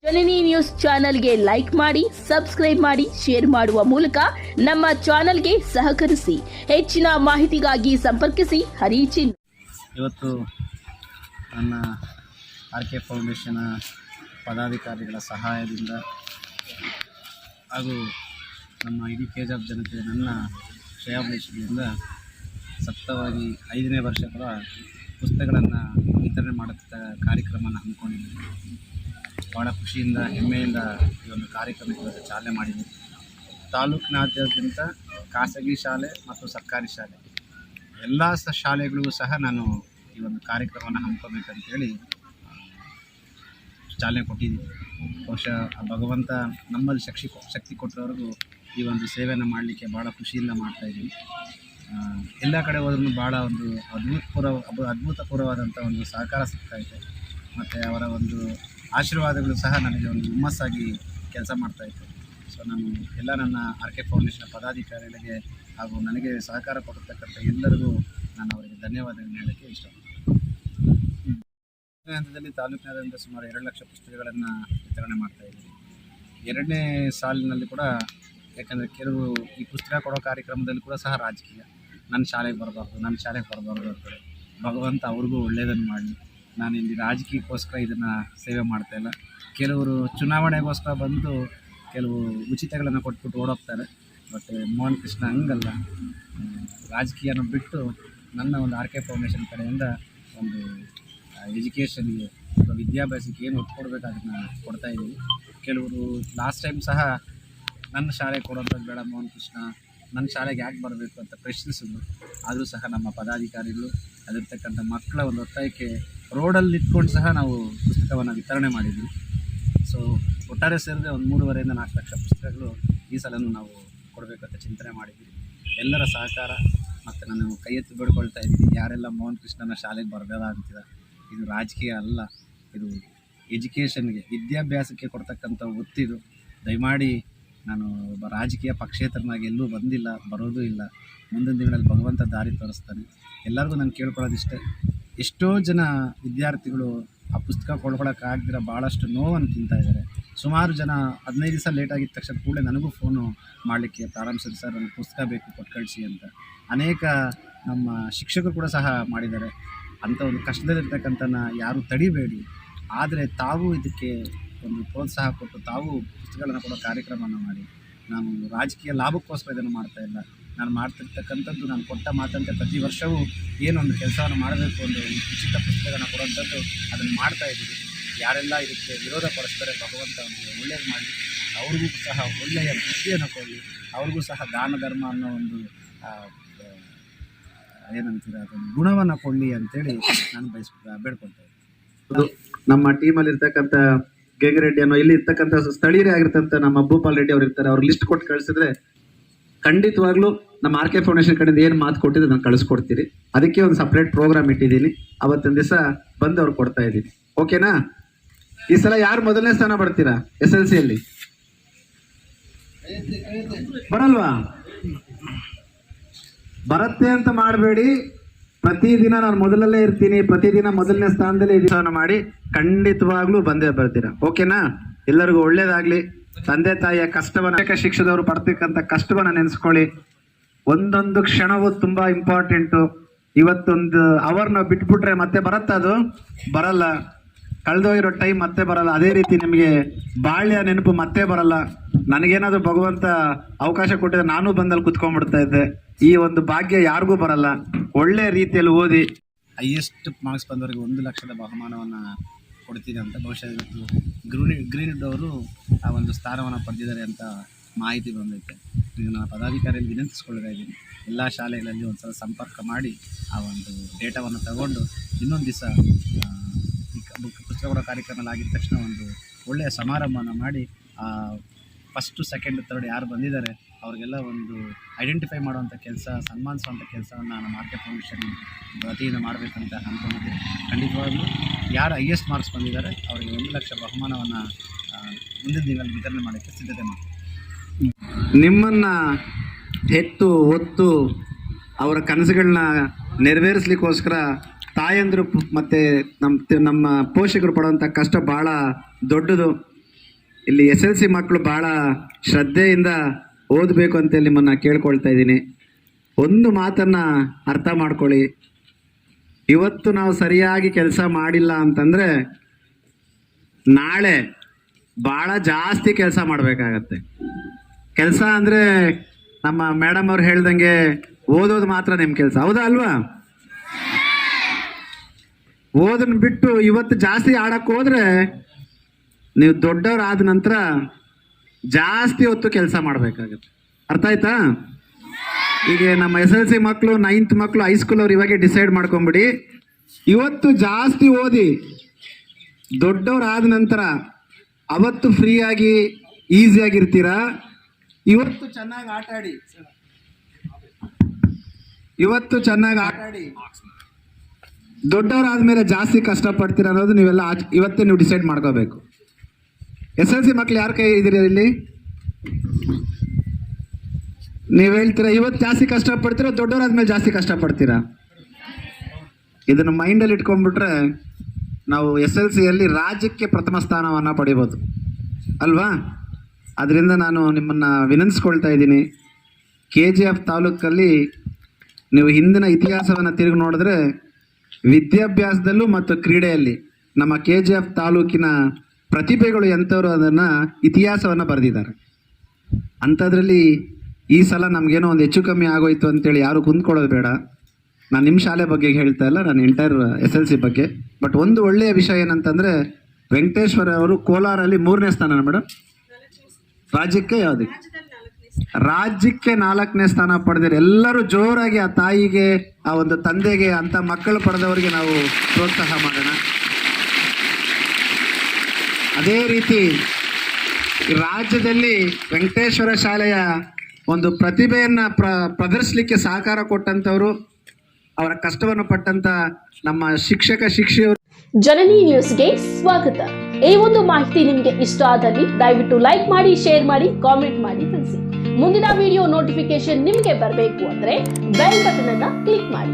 ಜನನಿ news ಚಾನೆಲ್ಗೆ like ಮಾಡಿ, subscribe ಮಾಡಿ, ಶೇರ್ ಮಾಡುವ ಮೂಲಕ ನಮ್ಮ ಚಾನೆಲ್ಗೆ ಸಹಕರಿಸಿ. ಹೆಚ್ಚಿನ ಮಾಹಿತಿಗಾಗಿ ಸಂಪರ್ಕಿಸಿ ಹರಿಚಿನ್. ಇವತ್ತು ನನ್ನ ಆರ್ಕೆ ಫೌಂಡೇಶನ್ ಪದಾಧಿಕಾರಿಗಳ ಸಹಾಯದಿಂದ ಹಾಗೂ ನಮ್ಮ ಇಡೀ ಕೆಜಾಬ್ ಜನತೆ ನನ್ನ ಶ್ರೇಯಾಭಿಲಾಷೆಗಳಿಂದ ಸತತವಾಗಿ 5ನೇ ವರ್ಷಗಳ ಪುಸ್ತಕಗಳನ್ನು ವಿತರಣೆ ಮಾಡುತ್ತ ಕಾರ್ಯಕ್ರಮನ ಹಮ್ಮಿಕೊಂಡಿದ್ದೀನಿ. ಭಾಳ ಖುಷಿಯಿಂದ ಹೆಮ್ಮೆಯಿಂದ ಈ ಒಂದು ಕಾರ್ಯಕ್ರಮಕ್ಕೆ ಚಾಲನೆ ಮಾಡಿದ್ದೀನಿ. ತಾಲೂಕಿನಾದ್ಯಂತ ಖಾಸಗಿ ಶಾಲೆ ಮತ್ತು ಸರ್ಕಾರಿ ಶಾಲೆ ಎಲ್ಲ ಶಾಲೆಗಳಿಗೂ ಸಹ ನಾನು ಈ ಒಂದು ಕಾರ್ಯಕ್ರಮವನ್ನು ಹಮ್ಮಿಕೋಬೇಕಂತೇಳಿ ಚಾಲನೆ ಕೊಟ್ಟಿದ್ದೀನಿ. ಬಹುಶಃ ಭಗವಂತ ನಮ್ಮಲ್ಲಿ ಶಕ್ತಿ ಕೊಟ್ಟರವರೆಗೂ ಈ ಒಂದು ಸೇವೆಯನ್ನು ಮಾಡಲಿಕ್ಕೆ ಭಾಳ ಖುಷಿಯಿಂದ ಮಾಡ್ತಾಯಿದ್ದೀನಿ. ಎಲ್ಲ ಕಡೆ ಹೋದ್ರೂ ಭಾಳ ಒಂದು ಅದ್ಭುತಪೂರ್ವವಾದಂಥ ಒಂದು ಸಹಕಾರ ಸಿಗ್ತಾಯಿದೆ ಮತ್ತು ಅವರ ಒಂದು ಆಶೀರ್ವಾದಗಳು ಸಹ ನನಗೆ ಒಂದು ಹುಮ್ಮಸ್ಸಾಗಿ ಕೆಲಸ ಮಾಡ್ತಾಯಿತ್ತು. ಸೊ ನಾನು ಎಲ್ಲ ನನ್ನ ಆರ್ಕೆ ಫೌಂಡೇಶನ್ ಪದಾಧಿಕಾರಿಗಳಿಗೆ ಹಾಗೂ ನನಗೆ ಸಹಕಾರ ಕೊಟ್ಟಿರ್ತಕ್ಕಂಥ ಎಲ್ಲರಿಗೂ ನಾನು ಅವರಿಗೆ ಧನ್ಯವಾದಗಳನ್ನು ಹೇಳೋಕ್ಕೆ ಇಷ್ಟಪಡ್ತೀನಿ. ಹಂತದಲ್ಲಿ ತಾಲೂಕಿನಾದ್ಯಂತ ಸುಮಾರು 2 ಲಕ್ಷ ಪುಸ್ತಕಗಳನ್ನು ವಿತರಣೆ ಮಾಡ್ತಾಯಿದ್ದೀನಿ. 2ನೇ ಸಾಲಿನಲ್ಲಿ ಕೂಡ, ಯಾಕಂದರೆ ಕೆಲವು ಈ ಪುಸ್ತಕ ಕೊಡೋ ಕಾರ್ಯಕ್ರಮದಲ್ಲಿ ಕೂಡ ಸಹ ರಾಜಕೀಯ, ನನ್ನ ಶಾಲೆಗೆ ಬರಬಾರ್ದು ಅಂತೇಳಿ ಭಗವಂತ ಅವ್ರಿಗೂ ಒಳ್ಳೆಯದನ್ನು ಮಾಡಲಿ. ನಾನು ಇಲ್ಲಿ ರಾಜಕೀಯಕ್ಕೋಸ್ಕರ ಇದನ್ನು ಸೇವೆ ಮಾಡ್ತಾಯಿಲ್ಲ. ಕೆಲವರು ಚುನಾವಣೆಗೋಸ್ಕರ ಬಂದು ಕೆಲವು ಉಚಿತಗಳನ್ನು ಕೊಟ್ಬಿಟ್ಟು ಓಡೋಗ್ತಾರೆ. ಬಟ್ ಮೋಹನ್ ಕೃಷ್ಣ ಹಂಗಲ್ಲ, ರಾಜಕೀಯನ ಬಿಟ್ಟು ನನ್ನ ಒಂದು ಆರ್ಕೆ ಫೌಂಡೇಶನ್ ಕಡೆಯಿಂದ ಒಂದು ಎಜುಕೇಷನ್ಗೆ ಅಥವಾ ವಿದ್ಯಾಭ್ಯಾಸಕ್ಕೆ ಏನು ಒತ್ತು ಕೊಡಬೇಕು ಅದನ್ನು ಕೊಡ್ತಾಯಿದ್ದೀವಿ. ಕೆಲವರು ಲಾಸ್ಟ್ ಟೈಮ್ ಸಹ ನನ್ನ ಶಾಲೆಗೆ ಕೊಡೋಂಥದ್ದು ಬೇಡ ಮೋಹನ್ ಕೃಷ್ಣ, ನನ್ನ ಶಾಲೆಗೆ ಯಾಕೆ ಬರಬೇಕು ಅಂತ ಪ್ರಶ್ನಿಸಿದ್ರು. ಆದರೂ ಸಹ ನಮ್ಮ ಪದಾಧಿಕಾರಿಗಳು ಅಲ್ಲಿರ್ತಕ್ಕಂಥ ಮಕ್ಕಳ ಒಂದು ಒತ್ತಾಯಕ್ಕೆ ರೋಡಲ್ಲಿ ನಿಂತ್ಕೊಂಡು ಸಹ ನಾವು ಪುಸ್ತಕವನ್ನು ವಿತರಣೆ ಮಾಡಿದ್ವಿ. ಸೊ ಒಟ್ಟಾರೆ ಸೇರಿದ್ರೆ ಒಂದು 3.5 ರಿಂದ 4 ಲಕ್ಷ ಪುಸ್ತಕಗಳು ಈ ಸಲನೂ ನಾವು ಕೊಡಬೇಕಂತ ಚಿಂತನೆ ಮಾಡಿದ್ವಿ. ಎಲ್ಲರ ಸಹಕಾರ ಮತ್ತು ನಾನು ಕೈ ಎತ್ತಿ ಬೇಡ್ಕೊಳ್ತಾ ಇದ್ದೀನಿ, ಯಾರೆಲ್ಲ ಮೋಹನ್ ಕೃಷ್ಣನ ಶಾಲೆಗೆ ಬರಬೇಡ ಅಂತಿದ್ದಾರೆ. ಇದು ರಾಜಕೀಯ ಅಲ್ಲ, ಇದು ಎಜುಕೇಷನ್ಗೆ, ವಿದ್ಯಾಭ್ಯಾಸಕ್ಕೆ ಕೊಡ್ತಕ್ಕಂಥ ಒತ್ತಿದು. ದಯಮಾಡಿ, ನಾನು ಒಬ್ಬ ರಾಜಕೀಯ ಪಕ್ಷೇತರನಾಗಿ ಎಲ್ಲೂ ಬಂದಿಲ್ಲ, ಬರೋದೂ ಇಲ್ಲ. ಮುಂದಿನ ದಿನಗಳಲ್ಲಿ ಭಗವಂತ ದಾರಿ ತೋರಿಸ್ತಾನೆ. ಎಲ್ಲರಿಗೂ ನಾನು ಕೇಳ್ಕೊಳ್ಳೋದಿಷ್ಟೇ, ಎಷ್ಟೋ ಜನ ವಿದ್ಯಾರ್ಥಿಗಳು ಆ ಪುಸ್ತಕ ಕೊಡ್ಕೊಳಕ್ಕಾಗ್ದಿರ ಭಾಳಷ್ಟು ನೋವನ್ನು ತಿಂತಾಯಿದ್ದಾರೆ. ಸುಮಾರು ಜನ 15 ದಿವಸ ಲೇಟ್ ಆಗಿದ್ದ ತಕ್ಷಣ ಕೂಡಲೇ ನನಗೂ ಫೋನು ಮಾಡಲಿಕ್ಕೆ ಪ್ರಾರಂಭಿಸಿದ್ರು, ಸರ್ ನನಗೆ ಪುಸ್ತಕ ಬೇಕು, ಕೊಟ್ಟು ಕಳಿಸಿ ಅಂತ. ಅನೇಕ ನಮ್ಮ ಶಿಕ್ಷಕರು ಕೂಡ ಸಹ ಮಾಡಿದ್ದಾರೆ. ಅಂಥ ಒಂದು ಕಷ್ಟದಲ್ಲಿರ್ತಕ್ಕಂಥನ ಯಾರೂ ತಡಿಬೇಡಿ, ಆದರೆ ತಾವು ಇದಕ್ಕೆ ಒಂದು ಪ್ರೋತ್ಸಾಹ ಕೊಟ್ಟು ತಾವು ಪುಸ್ತಕಗಳನ್ನು ಕೊಡೋ ಕಾರ್ಯಕ್ರಮವನ್ನು ಮಾಡಿ. ನಾನು ರಾಜಕೀಯ ಲಾಭಕ್ಕೋಸ್ಕರ ಇದನ್ನು ಮಾಡ್ತಾಯಿಲ್ಲ. ನಾನು ಮಾಡ್ತಿರ್ತಕ್ಕಂಥದ್ದು, ನಾನು ಕೊಟ್ಟ ಮಾತಂತೆ ಪ್ರತಿ ವರ್ಷವೂ ಏನೊಂದು ಕೆಲಸವನ್ನು ಮಾಡಬೇಕು, ಒಂದು ಉಚಿತ ಪುಸ್ತಕಗಳನ್ನು ಕೊಡುವಂಥದ್ದು ಅದನ್ನು ಮಾಡ್ತಾಯಿದ್ದೀವಿ. ಯಾರೆಲ್ಲ ಇದಕ್ಕೆ ವಿರೋಧ ಪಡಿಸ್ತಾರೆ, ಭಗವಂತ ಒಂದು ಒಳ್ಳೆಯದು ಮಾಡಲಿ, ಅವ್ರಿಗೂ ಸಹ ಒಳ್ಳೆಯ ಬುದ್ಧಿಯನ್ನು ಕೊಡಲಿ, ಅವ್ರಿಗೂ ಸಹ ದಾನ ಧರ್ಮ ಅನ್ನೋ ಒಂದು ಏನಂತೀರ ಅದೊಂದು ಗುಣವನ್ನು ಕೊಡಲಿ ಅಂತೇಳಿ ನಾನು ಬೇಡ್ಕೊಳ್ತಾ ಇದ್ದೀನಿ. ನಮ್ಮ ಟೀಮಲ್ಲಿ ಇರ್ತಕ್ಕಂಥ ಗಂಗರೆಡ್ಡಿ ಅನ್ನೋ ಇಲ್ಲಿ ಇರ್ತಕ್ಕಂಥ ಸ್ಥಳೀಯರೇ ಆಗಿರ್ತಂಥ ನಮ್ಮ ಭೂಪಾಲ್ ರೆಡ್ಡಿ ಅವ್ರು ಇರ್ತಾರೆ. ಅವ್ರು ಲಿಸ್ಟ್ ಕೊಟ್ಟು ಕಳಿಸಿದ್ರೆ ಖಂಡಿತವಾಗ್ಲೂ ನಮ್ಮ ಆರ್ಕೆ ಫೌಂಡೇಶನ್ ಕಡೆಯಿಂದ ಏನು ಮಾತು ಕೊಟ್ಟಿದ್ದು ನಾನು ಕಳಿಸ್ಕೊಡ್ತೀರಿ. ಅದಕ್ಕೆ ಒಂದು ಸಪ್ರೇಟ್ ಪ್ರೋಗ್ರಾಮ್ ಇಟ್ಟಿದ್ದೀನಿ. ಅವತ್ತೊಂದು ದಿವಸ ಬಂದು ಅವ್ರು ಕೊಡ್ತಾ ಇದ್ದೀನಿ. ಓಕೆನಾ? ಈ ಸಲ ಯಾರು ಮೊದಲನೇ ಸ್ಥಾನ ಬರ್ತೀರಾ SLCಯಲ್ಲಿ? ಬರಲ್ವಾ? ಬರುತ್ತೆ ಅಂತ ಮಾಡಬೇಡಿ. ಪ್ರತಿದಿನ ನಾನು ಮೊದಲಲ್ಲೇ ಇರ್ತೀನಿ, ಪ್ರತಿದಿನ ಮೊದಲನೇ ಸ್ಥಾನದಲ್ಲೇ ಇದನ್ನು ಮಾಡಿ ಖಂಡಿತವಾಗ್ಲೂ ಬಂದೇ ಬರ್ತೀರಾ. ಓಕೆನಾ? ಎಲ್ಲರಿಗೂ ಒಳ್ಳೇದಾಗ್ಲಿ. ತಂದೆ ತಾಯಿಯ ಕಷ್ಟವನ್ನ, ಶಿಕ್ಷಕದವರು ಪಡ್ತಕ್ಕಂಥ ಕಷ್ಟವನ್ನ ನೆನೆಸ್ಕೊಳ್ಳಿ. ಒಂದೊಂದು ಕ್ಷಣವೂ ತುಂಬಾ ಇಂಪಾರ್ಟೆಂಟು. ಇವತ್ತೊಂದು ಅವರ್ ನಾವು ಬಿಟ್ಬಿಟ್ರೆ ಮತ್ತೆ ಬರತ್ತ? ಅದು ಬರಲ್ಲ. ಕಳೆದೋಗಿರೋ ಟೈಮ್ ಮತ್ತೆ ಬರಲ್ಲ. ಅದೇ ರೀತಿ ನಿಮಗೆ ಬಾಳ್ಯ ನೆನಪು ಮತ್ತೆ ಬರಲ್ಲ. ನನಗೇನಾದ್ರು ಭಗವಂತ ಅವಕಾಶ ಕೊಟ್ಟಿದ್ರೆ ನಾನು ಬಂದಲ್ಲಿ ಕುತ್ಕೊಂಡ್ಬಿಡ್ತಾ ಇದ್ದೆ. ಈ ಒಂದು ಭಾಗ್ಯ ಯಾರಿಗೂ ಬರಲ್ಲ. ಒಳ್ಳೆ ರೀತಿಯಲ್ಲಿ ಓದಿ ಹೈಯೆಸ್ಟ್ ಮಾರ್ಕ್ಸ್ ಬಂದವರಿಗೆ 1 ಲಕ್ಷದ ಬಹುಮಾನವನ್ನು ಕೊಡ್ತೀನಿ ಅಂತ ಬಹುಶಃ ಇವತ್ತು ಗ್ರೀನ್ವುಡ್ ಅವರು ಆ ಒಂದು ಸ್ಥಾನವನ್ನು ಪಡೆದಿದ್ದಾರೆ ಅಂತ ಮಾಹಿತಿ ಬಂದೈತೆ. ಈಗ ನಾನು ಪದಾಧಿಕಾರಿಯಲ್ಲಿ ವಿನಂತಿಸ್ಕೊಳ್ತಾ ಇದ್ದೀನಿ, ಎಲ್ಲ ಶಾಲೆಗಳಲ್ಲಿ ಒಂದು ಸಲ ಸಂಪರ್ಕ ಮಾಡಿ ಆ ಒಂದು ಡೇಟಾವನ್ನು ತಗೊಂಡು ಇನ್ನೊಂದು ದಿವಸ ಪುಸ್ತಕ ಕೊಡೋ ಕಾರ್ಯಕ್ರಮದಲ್ಲಿ ಆಗಿದ ತಕ್ಷಣ ಒಂದು ಒಳ್ಳೆಯ ಸಮಾರಂಭನ ಮಾಡಿ ಫಸ್ಟು, ಸೆಕೆಂಡ್, ಥರ್ಡ್ ಯಾರು ಬಂದಿದ್ದಾರೆ ಅವ್ರಿಗೆಲ್ಲ ಒಂದು ಐಡೆಂಟಿಫೈ ಮಾಡುವಂಥ ಕೆಲಸ, ಸನ್ಮಾನಿಸುವಂಥ ಕೆಲಸವನ್ನು ನಮ್ಮ ಆರ್ಕೆ ಫೌಂಡೇಶನ್ ವತಿಯಿಂದ ಮಾಡಬೇಕಂತ ಅಂದ್ಕೊಂಡಿದ್ದೆ. ಖಂಡಿತವಾಗ್ಲೂ ಯಾರು ಹೈಯೆಸ್ಟ್ ಮಾರ್ಕ್ಸ್ ಬಂದಿದ್ದಾರೆ ಅವರಿಗೆ 1 ಲಕ್ಷ ಬಹುಮಾನವನ್ನು ಮುಂದಿನ ದಿನಗಳಲ್ಲಿ ವಿತರಣೆ ಮಾಡೋಕ್ಕೆ ಸಿದ್ಧತೆ ಮಾಡಿ. ನಿಮ್ಮನ್ನು ಹೆತ್ತು ಹೊತ್ತು ಅವರ ಕನಸುಗಳನ್ನ ನೆರವೇರಿಸಲಿಕ್ಕೋಸ್ಕರ ತಾಯಂದರು ಮತ್ತು ನಮ್ಮ ಪೋಷಕರು ಪಡುವಂಥ ಕಷ್ಟ ಭಾಳ ದೊಡ್ಡದು. ಇಲ್ಲಿ SLC ಮಕ್ಕಳು ಭಾಳ ಶ್ರದ್ಧೆಯಿಂದ ಓದಬೇಕು ಅಂತೇಳಿ ನಿಮ್ಮನ್ನು ಕೇಳ್ಕೊಳ್ತಾ ಇದ್ದೀನಿ. ಒಂದು ಮಾತನ್ನು ಅರ್ಥ ಮಾಡ್ಕೊಳ್ಳಿ, ಇವತ್ತು ನಾವು ಸರಿಯಾಗಿ ಕೆಲಸ ಮಾಡಿಲ್ಲ ಅಂತಂದರೆ ನಾಳೆ ಭಾಳ ಜಾಸ್ತಿ ಕೆಲಸ ಮಾಡಬೇಕಾಗತ್ತೆ. ಕೆಲಸ ಅಂದರೆ ನಮ್ಮ ಮೇಡಮ್ ಅವ್ರು ಹೇಳ್ದಂಗೆ ಓದೋದು ಮಾತ್ರ ನಿಮ್ಮ ಕೆಲಸ, ಹೌದಾ ಅಲ್ವಾ? ಓದನ್ನ ಬಿಟ್ಟು ಇವತ್ತು ಜಾಸ್ತಿ ಆಡಕ್ಕೆ ಹೋದರೆ ನೀವು ದೊಡ್ಡವರಾದ ನಂತರ ಜಾಸ್ತಿ ಹೊತ್ತು ಕೆಲಸ ಮಾಡಬೇಕಾಗತ್ತೆ. ಅರ್ಥ ಆಯ್ತಾ? ಈಗ ನಮ್ಮ SLC ಮಕ್ಕಳು, 9th ಮಕ್ಕಳು, ಹೈಸ್ಕೂಲ್ ಅವ್ರು ಇವಾಗೆ ಡಿಸೈಡ್ ಮಾಡ್ಕೊಂಬಿಡಿ, ಇವತ್ತು ಜಾಸ್ತಿ ಓದಿ ದೊಡ್ಡವರಾದ ನಂತರ ಅವತ್ತು ಫ್ರೀಯಾಗಿ ಈಸಿಯಾಗಿರ್ತೀರಾ. ಇವತ್ತು ಚೆನ್ನಾಗಿ ಆಟ ಆಡಿ, ದೊಡ್ಡವರಾದ್ಮೇಲೆ ಜಾಸ್ತಿ ಕಷ್ಟಪಡ್ತೀರಾ ಅನ್ನೋದು ನೀವೆಲ್ಲ ಇವತ್ತೇ ನೀವು ಡಿಸೈಡ್ ಮಾಡ್ಕೋಬೇಕು. SLC ಮಕ್ಳು ಯಾರ ಕೈ ಇದ್ದೀರಾ ಇಲ್ಲಿ? ನೀವು ಹೇಳ್ತೀರಾ ಇವತ್ತು ಜಾಸ್ತಿ ಕಷ್ಟಪಡ್ತೀರಾ, ದೊಡ್ಡವರಾದ್ಮೇಲೆ ಜಾಸ್ತಿ ಕಷ್ಟಪಡ್ತೀರಾ? ಇದನ್ನು ಮೈಂಡಲ್ಲಿ ಇಟ್ಕೊಂಡ್ಬಿಟ್ರೆ ನಾವು SLCಯಲ್ಲಿ ರಾಜ್ಯಕ್ಕೆ ಪ್ರಥಮ ಸ್ಥಾನವನ್ನು ಪಡಿಬೋದು ಅಲ್ವಾ? ಅದರಿಂದ ನಾನು ನಿಮ್ಮನ್ನು ವಿನಂತಿಸ್ಕೊಳ್ತಾ ಇದ್ದೀನಿ, KGF ತಾಲೂಕಲ್ಲಿ ನೀವು ಹಿಂದಿನ ಇತಿಹಾಸವನ್ನು ತಿರುಗಿ ನೋಡಿದ್ರೆ ವಿದ್ಯಾಭ್ಯಾಸದಲ್ಲೂ ಮತ್ತು ಕ್ರೀಡೆಯಲ್ಲಿ ನಮ್ಮ KGF ತಾಲೂಕಿನ ಪ್ರತಿಭೆಗಳು ಎಂಥವರು ಅದನ್ನು ಇತಿಹಾಸವನ್ನು ಬರೆದಿದ್ದಾರೆ. ಅಂಥದ್ರಲ್ಲಿ ಈ ಸಲ ನಮಗೇನೋ ಒಂದು ಹೆಚ್ಚು ಕಮ್ಮಿ ಆಗೋಯ್ತು ಅಂತೇಳಿ ಯಾರು ಕುಂದ್ಕೊಳ್ಳೋದು ಬೇಡ. ನಾನು ನಿಮ್ಮ ಶಾಲೆ ಬಗ್ಗೆ ಹೇಳ್ತಾ ಇಲ್ಲ, ನಾನು ಎಂಟೈರ್ SLC ಬಗ್ಗೆ. ಬಟ್ ಒಂದು ಒಳ್ಳೆಯ ವಿಷಯ ಏನಂತಂದರೆ ವೆಂಕಟೇಶ್ವರ ಅವರು ಕೋಲಾರಲ್ಲಿ 3ನೇ ಸ್ಥಾನ ಮೇಡಮ್, ರಾಜ್ಯಕ್ಕೆ ಯಾವುದಕ್ಕೆ? ರಾಜ್ಯಕ್ಕೆ 4ನೇ ಸ್ಥಾನ ಪಡೆದಿರಿ. ಎಲ್ಲರೂ ಜೋರಾಗಿ ಆ ತಾಯಿಗೆ, ಆ ಒಂದು ತಂದೆಗೆ, ಅಂಥ ಮಕ್ಕಳು ಪಡೆದವರಿಗೆ ನಾವು ಪ್ರೋತ್ಸಾಹ ಮಾಡೋಣ. ಅದೇ ರೀತಿ ರಾಜ್ಯದಲ್ಲಿ ವೆಂಕಟೇಶ್ವರ ಶಾಲೆಯ ಒಂದು ಪ್ರತಿಭೆಯನ್ನು ಪ್ರದರ್ಶಿಸಲಿಕ್ಕೆ ಸಹಕಾರ ಕೊಟ್ಟಂಥವರು, ಅವರ ಕಷ್ಟವನ್ನು ಪಟ್ಟಂತ ನಮ್ಮ ಶಿಕ್ಷಕಿಯವರು. ಜನನಿ ನ್ಯೂಸ್ಗೆ ಸ್ವಾಗತ. ಈ ಒಂದು ಮಾಹಿತಿ ನಿಮಗೆ ಇಷ್ಟ ಆದಲ್ಲಿ ದಯವಿಟ್ಟು ಲೈಕ್ ಮಾಡಿ, ಶೇರ್ ಮಾಡಿ, ಕಾಮೆಂಟ್ ಮಾಡಿ ತಿಳಿಸಿ. ಮುಂದಿನ ವಿಡಿಯೋ ನೋಟಿಫಿಕೇಶನ್ ನಿಮಗೆ ಬರಬೇಕು ಅಂದ್ರೆ ಬೆಲ್ ಬಟನ್ ಅನ್ನ ಕ್ಲಿಕ್ ಮಾಡಿ.